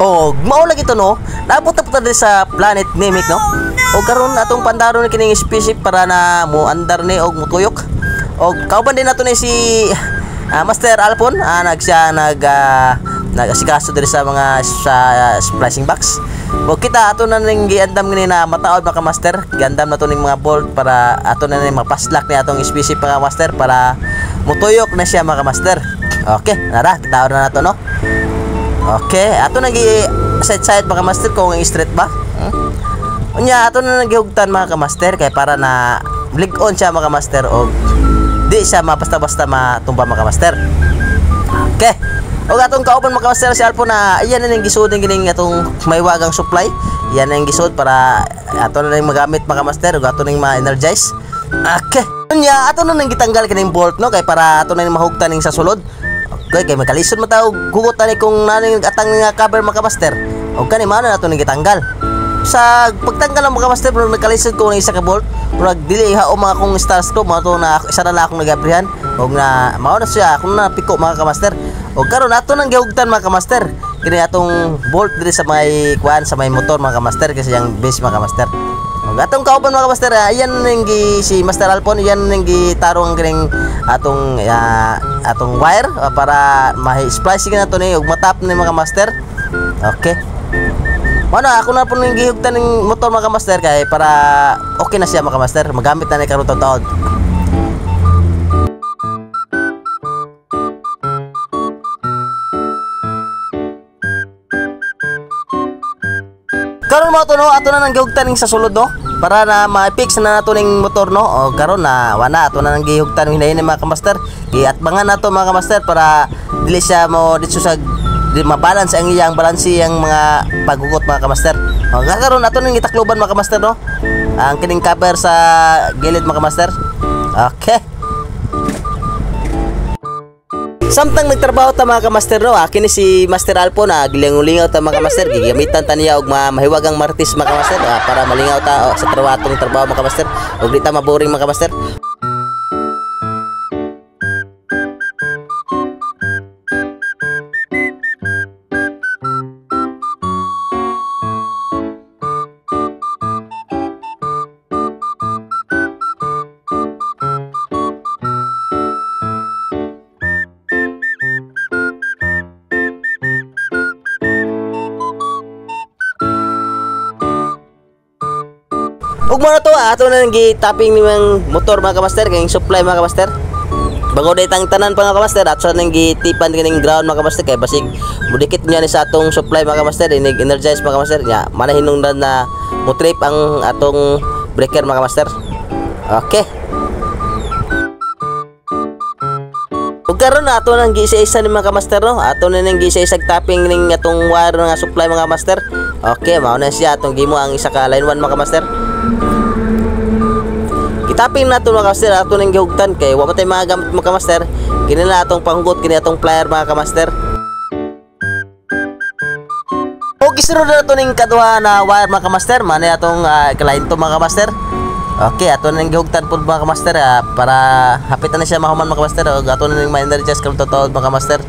O mao lagi to no. Naabot na puta sa planet Namek no. O karon atong pandaron kining spaceship para na mo andar ni og mutuyok. O kauban din nato ni si Master Alpon nagasikaso diri sa mga splicing box. O kita ato na ning giandam gini na mataod mga master. Giandam nato ning mga bolt para ato na ning mapaslak ni atong spaceship mga master para mutuyok na siya mga master. Okay, nara kita na nato no. Okay, ato nang side mga master kung straight ba. Unya ato na nagihugtan mga master kay para na blig-on siya mga master og di siya basta-basta matumba mga master. Okay. Og atong kauban mga master si Alpo na iyan na ning gisud gining atong maywagang supply. Iyan na ning gisud para ato na ning magamit mga master og ato ning ma-energize. Okay. Unya ato na nang gitanggal kining bolt no kay para ato na ning mahugtan ning sa sulod. Okay, kay magalisod man taog hugot ani kung naning atang nga cover mga master. Og kani man nato ning gitanggal. Sa pagtanggal ng mga master pero nagkalisod ko ng isa ka bolt pero dili ha o mga kong star scope mo to na isa na akong nagabrihan og na mao na siya akong na piko mga kamaster og karon ato nang gihugtan mga kamaster kini atong bolt diri sa may kuan sa may motor mga kamaster kasi yang base mga kamaster og atong kauban mga kamaster ayan ning si Master Alpon yan ning gitarong kining atong wire para ma-splicing nato ni og matap ni mga master. Okay. Mana ako na po nang gihugtan ng motor mga master kay para okay na siya mga master magamit na ni karon taon. Karon mo to no ato na nang gihugtan ning sa sulod no para na ma-fix na nato ning motor no o karon na wana ato na nang gihugtan hinahin ni mga master giatbangan nato mga master para dili siya mo dito sa di mabalance ang iyang balansi ang mga paghugot mga kamaster. Karon ato nang gitakloban mga kamaster no. Ang kining cover sa gilid mga kamaster. Okay. Samtang nagtrabaho ta mga kamaster no, kini si Master Alpo na gilingaw-lingaw ta mga kamaster, gigamitan ta niya og mahiwagang martis mga kamaster para malingaw ta sa trabaho mga kamaster. Og di ta maboring mga kamaster. Ug mo na to ato na nang gi-tapping ni mga motor mga kamaster kay supply mga kamaster. Bago ditang tanan pa mga kamaster ato nang gitipan kining ground mga kamaster kay basig mudikit niya ni sa atong supply mga kamaster inig energize mga kamaster nya mana hinungdan na mo trip ang atong breaker mga kamaster. Okay. Ug karon ato nang gi-isa-isa ni mga kamaster no ato na nang gi-isa-isag tapping ning atong wire nga supply mga kamaster. Okay, mao na siya atong gimo ang isa ka line 1 mga kamaster. Kitapin nato mga kamaster ato nang gihugtan kay wa matay mga gamit mga kamaster kini na atong panghugot kini atong plier mga kamaster. Og isunod na nato ning kaduha na wire mga kamaster man atong line to mga kamaster. Okay, ato nang gihugtan pud mga kamaster para hapit na siya mahuman mga kamaster og ato nang ma-energize karon totoo mga kamaster.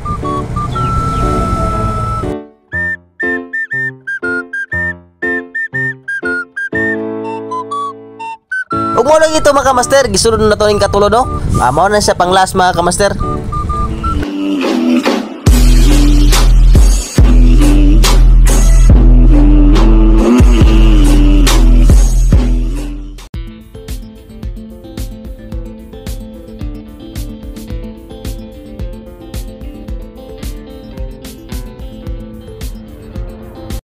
Ug mo lang ito mga kamaster, gisunod na to ning katulo no. Mao na siya pang last mga kamaster.